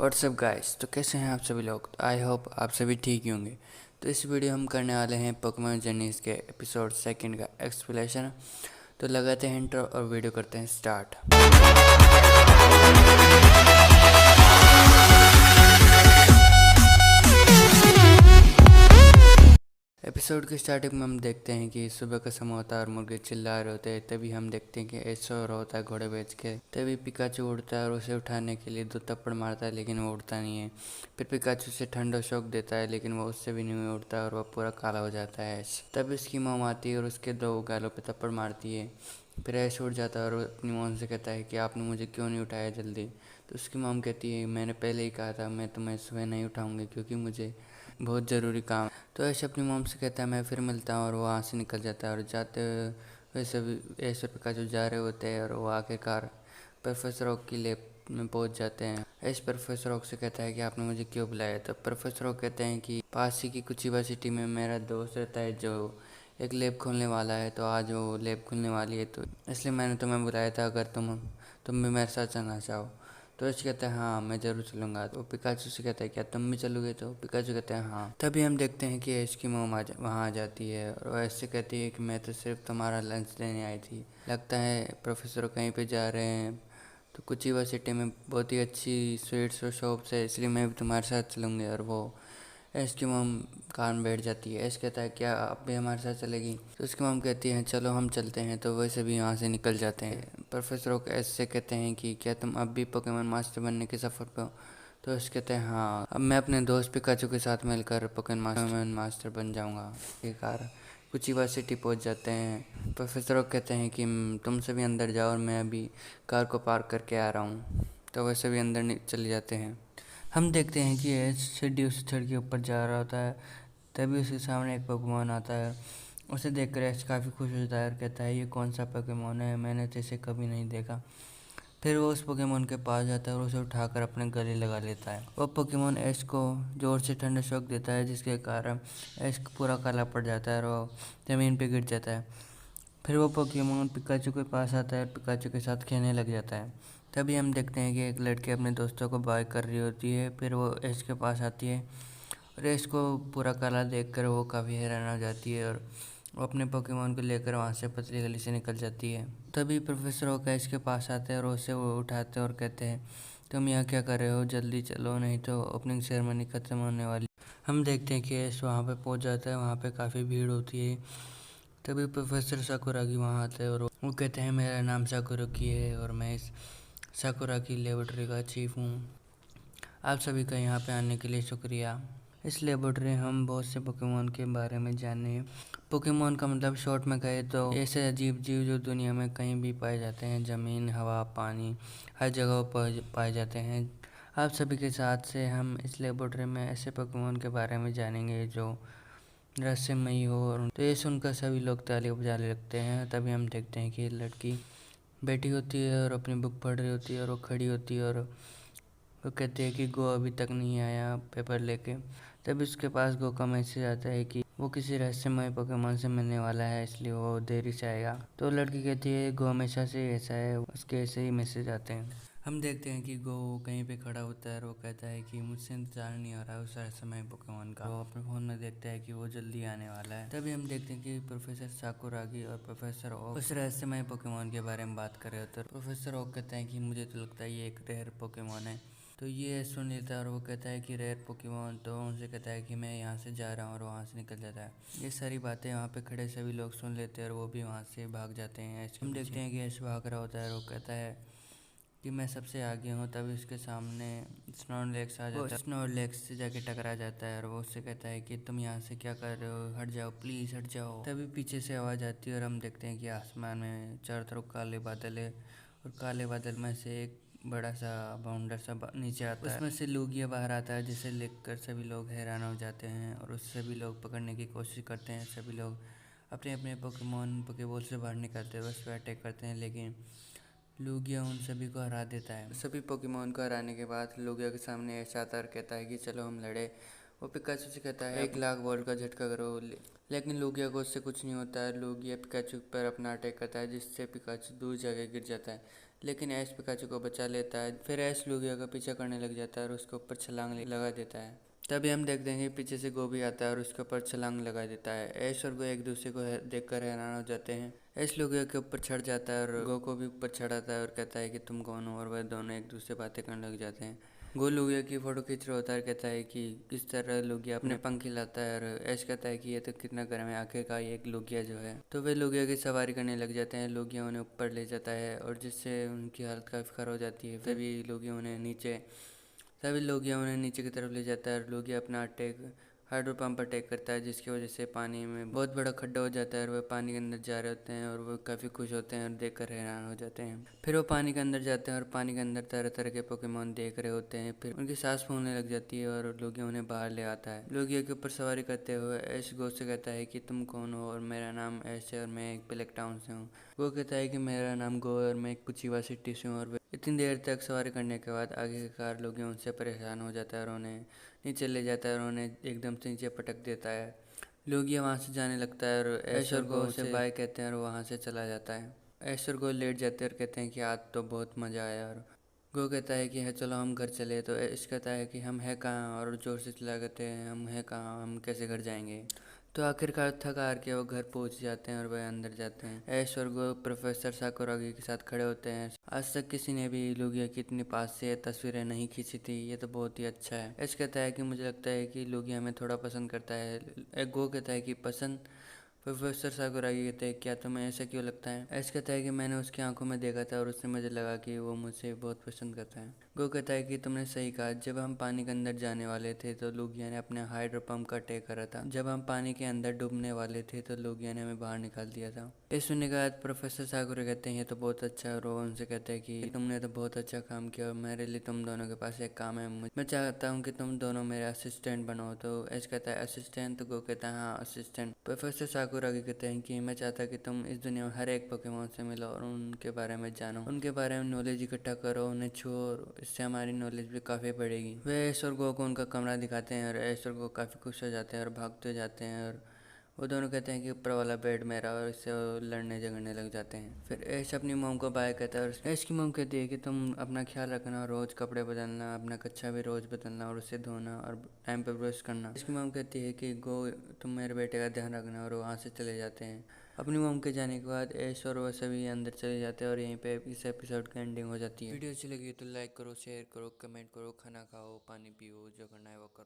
WhatsApp guys, तो कैसे हैं आप सभी लोग। आई होप आप सभी ठीक ही होंगे। तो इस वीडियो हम करने वाले हैं पोकेमॉन जर्नीज के एपिसोड सेकंड का एक्सप्लेनेशन। तो लगाते हैं इंट्रो और वीडियो करते हैं स्टार्ट। एपिसोड की स्टार्टिंग में हम देखते हैं कि सुबह का समय होता है और मुर्गे चिल्ला रहे होते हैं। तभी हम देखते हैं कि एस सो रहा होता है घोड़े बेच के। तभी पिकाचू उड़ता है और उसे उठाने के लिए 2 थप्पड़ मारता है, लेकिन वो उड़ता नहीं है। फिर पिकाचू उसे ठंडा शॉक देता है, लेकिन वो उससे भी नहीं उड़ता और वह पूरा काला हो जाता है ऐश। तब उसकी मॉम आती है और उसके 2 गालों पे थप्पड़ मारती है। फिर ऐश उड़ जाता है और अपनी मॉम से कहता है कि आपने मुझे क्यों नहीं उठाया जल्दी। तो उसकी मॉम कहती है, मैंने पहले ही कहा था मैं तुम्हें सुबह नहीं उठाऊंगी क्योंकि मुझे बहुत ज़रूरी काम। तो ऐश अपनी मॉम से कहता है मैं फिर मिलता हूँ और वो वहाँ से निकल जाता है। और जाते हुए सभी ऐश और पिकाचू जा रहे होते हैं और वो आखिरकार प्रोफेसर ओक की लैब में पहुँच जाते हैं। ऐश प्रोफेसर ओक से कहता है कि आपने मुझे क्यों बुलाया। तो प्रोफेसर ओक कहते हैं कि पास ही की कुछ यूनिवर्सिटी में मेरा दोस्त रहता है जो एक लैब खोलने वाला है, तो आज वो लैब खुलने वाली है, तो इसलिए मैंने तुम्हें बुलाया था अगर तुम भी मेरे साथ चलना चाहो। तो ऐश कहता है हाँ मैं ज़रूर चलूँगा। तो पिकाचू से कहता है क्या तुम भी चलोगे। तो पिकाचू कहते हैं हाँ। तभी हम देखते हैं कि ऐश की मॉम वहाँ आ जाती है और वो ऐश से कहती है कि मैं तो सिर्फ तुम्हारा लंच देने आई थी, लगता है प्रोफेसर कहीं पे जा रहे हैं, तो कुछ यूनिवर्सिटी में बहुत ही अच्छी स्वीट्स और शॉप्स है, इसलिए मैं भी तुम्हारे साथ चलूँगी। और वो ऐश की मॉम कार में बैठ जाती है। ऐश कहता है क्या आप भी हमारे साथ चलेगी। तो उसकी मॉम कहती है चलो हम चलते हैं। तो वैसे भी यहाँ से निकल जाते हैं। प्रोफेसर ओक ऐश से कहते हैं कि क्या तुम अब भी पोकेमॉन मास्टर बनने के सफ़र पर हो। तो ऐश कहते हैं हाँ, अब मैं अपने दोस्त पिकाचू के साथ मिलकर पोकेमॉन मास्टर बन जाऊँगा। ये कार कुछ यूनिवर्सिटी पहुँच जाते हैं। प्रोफेसर ओक कहते हैं कि तुम सभी अंदर जाओ और मैं अभी कार को पार्क करके आ रहा हूँ। तो वैसे भी अंदर चले जाते हैं। हम देखते हैं कि ऐश सीढ़ी उस छड़ के ऊपर जा रहा होता है। तभी उसके सामने एक पोकेमॉन आता है। उसे देखकर ऐश काफ़ी खुश होता है और कहता है ये कौन सा पोकेमॉन है, मैंने तो इसे कभी नहीं देखा। फिर वो उस पोकेमॉन के पास जाता है और उसे उठाकर अपने गले लगा लेता है। वो पोकेमॉन ऐश को जोर से ठंडा शॉक देता है, जिसके कारण ऐश पूरा काला पड़ जाता है और वो ज़मीन पर गिर जाता है। फिर वो पोकेमॉन पिकाचू के पास आता है और पिकाचू के साथ खेलने लग जाता है। तभी हम देखते हैं कि एक लड़की अपने दोस्तों को बाय कर रही होती है। फिर वो ऐश के पास आती है और ऐश को पूरा काला देखकर वो काफ़ी हैरान हो जाती है और वो अपने पोकेमॉन को लेकर वहाँ से पतली गली से निकल जाती है। तभी प्रोफेसर ओक ऐश के पास आते हैं और उसे वो उठाते हैं और कहते हैं तुम यहाँ क्या कर रहे हो, जल्दी चलो नहीं तो ओपनिंग सेरेमनी ख़त्म होने वाली। हम देखते हैं कि ऐश वहाँ पे पहुँच जाता है। वहाँ पे काफ़ी भीड़ होती है। तभी प्रोफेसर साकुरागी वहाँ आते हैं और वो कहते हैं मेरा नाम साकुरागी है और मैं इस साकुरागी लेबोरेटरी का चीफ हूँ। आप सभी का यहाँ पे आने के लिए शुक्रिया। इस लेबोरेटरी हम बहुत से पोकेमॉन के बारे में जाने। पोकेमॉन का मतलब शॉर्ट में कहे तो ऐसे अजीब जीव जो दुनिया में कहीं भी पाए जाते हैं, ज़मीन, हवा, पानी, हर जगह पाए जाते हैं। आप सभी के साथ से हम इस लेबोरेटरी में ऐसे पोकेमॉन के बारे में जानेंगे जो रहस्यमयी हो। और तो ये सुनकर सभी लोग ताली बजाने लगते हैं। तभी हम देखते हैं कि लड़की बैठी होती है और अपनी बुक पढ़ रही होती है और वो खड़ी होती है और वो कहती है कि गो अभी तक नहीं आया पेपर लेके। तभी उसके पास गो का मैसेज आता है कि वो किसी रहस्यमय पोकेमॉन से मिलने वाला है, इसलिए वो देरी से आएगा। तो लड़की कहती है गो हमेशा से ऐसा है, उसके ऐसे ही मैसेज आते हैं। हम देखते हैं कि गो कहीं पे खड़ा होता है और वो कहता है कि मुझसे इंतजार नहीं हो रहा है उस रहस्यमय पोकेमॉन का। वो अपने फ़ोन में देखता है कि वो जल्दी आने वाला है। तभी हम देखते हैं कि प्रोफेसर साकुरागी और प्रोफेसर ओक उस रहस्यमय पोकेमॉन के बारे में बात कर रहे होते हैं। प्रोफेसर ओक कहते हैं कि मुझे तो लगता है ये एक रेयर पोकेमॉन है। तो ये सुन लेता है और वो कहता है कि रेयर पोकेमॉन, तो उनसे कहता है कि मैं यहाँ से जा रहा हूँ और वहाँ से निकल जाता है। ये सारी बातें वहाँ पे खड़े सभी लोग सुन लेते हैं और वो भी वहाँ से भाग जाते हैं। ऐश हम देखते हैं कि ऐश भाग रहा होता है और वो कहता है कि मैं सबसे आगे हूँ। तभी उसके सामने स्नोरलेक्स आ जाता है। स्नोरलेक्स से जाके टकरा जाता है और वो उससे कहता है कि तुम यहाँ से क्या कर रहे हो, हट जाओ प्लीज़ हट जाओ। तभी पीछे से आवाज़ आती है और हम देखते हैं कि आसमान में चारों तरफ काले बादल है और काले बादल में से एक बड़ा सा बाउंडर सा नीचे आता है। उसमें से लूगिया बाहर आता है, जिसे देखकर सभी लोग हैरान हो जाते हैं और उससे सभी लोग पकड़ने की कोशिश करते हैं। सभी लोग अपने अपने पोकेबॉल से बाहर निकलते हैं, उस पर अटैक करते हैं, लेकिन लूगिया उन सभी को हरा देता है। सभी पोकेमॉन को हराने के बाद लूगिया के सामने ऐश आता है और कहता है कि चलो हम लड़े। वो पिकाचू से कहता है 1,00,000 वोल्ट का झटका करो, लेकिन लूगिया को उससे कुछ नहीं होता है। लूगिया पिकाचू पर अपना अटैक करता है, जिससे पिकाचू दूर जाके गिर जाता है, लेकिन ऐश पिकाचू को बचा लेता है। फिर ऐश लूगिया का पीछा करने लग जाता है और उसके ऊपर छलांग लगा देता है। तभी हम देख देंगे पीछे से गो भी आता है और उसके ऊपर छलांग लगा देता है। ऐश और गो एक दूसरे को देखकर हैरान हो जाते हैं। ऐश लूगिया के ऊपर चढ़ जाता है और गो को भी ऊपर चढ़ाता है और कहता है कि तुम कौन हो, और वह दोनों एक दूसरे बातें करने लग जाते हैं। गो लुगिया की फोटो खींच रहा होता है, कहता है कि किस तरह लुगिया अपने पंख हिलाता है, और ऐश कहता है कि ये तो कितना गर्म है, आखिरकार एक लुगिया जो है। तो वे लुगिया की सवारी करने लग जाते हैं। लुगिया उन्हें ऊपर ले जाता है और जिससे उनकी हालत काफ़ी खराब हो जाती है। सभी लुगिया उन्हें नीचे की तरफ ले जाता है और लुगिया अपना हाइड्रो पंप पर अटैक करता है, जिसकी वजह से पानी में बहुत बड़ा खड्डा हो जाता है और वह पानी के अंदर जा रहे होते हैं और वो काफ़ी खुश होते हैं और देखकर हैरान हो जाते हैं। फिर वो पानी के अंदर जाते हैं और पानी के अंदर तरह तरह के पोकेमोन देख रहे होते हैं। फिर उनकी सांस फूलने लग जाती है और लुगिया उन्हें बाहर ले आता है। लुगिया के ऊपर सवारी करते हुए ऐश गो से कहता है कि तुम कौन हो, और मेरा नाम ऐश है और मैं एक ब्लैक टाउन से हूँ। गो कहता है कि मेरा नाम गो है और मैं एक पुचीवा सिटी से हूँ। और इतनी देर तक सवारी करने के बाद आखिरकार लुगिया उनसे परेशान हो जाता है और उन्हें नीचे ले जाता है और उन्हें एकदम से नीचे पटक देता है। लुगिया वहाँ से जाने लगता है और ऐश और गो उसे बाय कहते हैं और वहाँ से चला जाता है। ऐश और गो लेट जाते हैं और कहते हैं कि आज तो बहुत मज़ा आया। और गो कहता है कि है चलो हम घर चले। तो ऐश कहता है कि हम है कहाँ, और जोर से चिल्ला कहते हैं हम है कहाँ, हम कैसे घर जाएंगे। तो आखिरकार थक हार के वो घर पहुंच जाते हैं और वह अंदर जाते हैं। ऐश और गो प्रोफेसर साकुरागी के साथ खड़े होते हैं। आज तक किसी ने भी लुगिया की इतनी पास से तस्वीरें नहीं खींची थी, ये तो बहुत ही अच्छा है। ऐश कहता है कि मुझे लगता है कि लुगिया हमें थोड़ा पसंद करता है। गो कहता है कि पसंद। प्रोफेसर साकुरागी कहते हैं क्या तुम्हें ऐसा क्यों लगता है। ऐश कहता है कि मैंने उसकी आंखों में देखा था और उससे मुझे लगा कि वो मुझे बहुत पसंद करता है। गो कहता है कि तुमने सही कहा, जब हम पानी के अंदर जाने वाले थे तो लुगिया ने अपने हाइड्रो पंप का अटैक करा था। जब हम पानी के अंदर डूबने वाले थे तो लुगिया ने हमें बाहर निकाल दिया था। इस सुनने के बाद प्रोफेसर साकुरा कहते हैं ये तो बहुत अच्छा है, और वो उनसे कहते हैं कि तुमने तो बहुत अच्छा काम किया और मेरे लिए तुम दोनों के पास एक काम है। मैं चाहता हूँ कि तुम दोनों मेरे असिस्टेंट बनो। तो ऐश कहता है असिस्टेंट, तो गो कहता है हाँ असिस्टेंट। प्रोफेसर साकुरा कहते हैं कि मैं चाहता कि तुम इस दुनिया में हर एक पोकेमोन से मिलो और उनके बारे में जानो, उनके बारे में नॉलेज इकट्ठा करो, उन्हें छुओ, और इससे हमारी नॉलेज भी काफ़ी बढ़ेगी। वे ऐश और गो को उनका कमरा दिखाते हैं और ऐश और गो काफ़ी खुश हो जाते हैं और भागते जाते हैं। और वो दोनों कहते हैं कि ऊपर वाला बेड मेरा, और इससे वो लड़ने झगड़ने लग जाते हैं। फिर ऐश अपनी मोम को बाय कहता है और ऐश की मोम कहती है कि तुम अपना ख्याल रखना, रोज़ कपड़े बदलना, अपना कच्छा भी रोज़ बदलना और उसे धोना और टाइम पे ब्रश करना। इसकी मोम कहती है कि गो तुम मेरे बेटे का ध्यान रखना, और वहाँ से चले जाते हैं। अपनी मोम के जाने के बाद ऐश और वह सभी अंदर चले जाते हैं और यहीं पे इस एपिसोड की एंडिंग हो जाती है। वीडियो अच्छी लगी तो लाइक करो, शेयर करो, कमेंट करो, खाना खाओ, पानी पियो, जो करना है वो करो।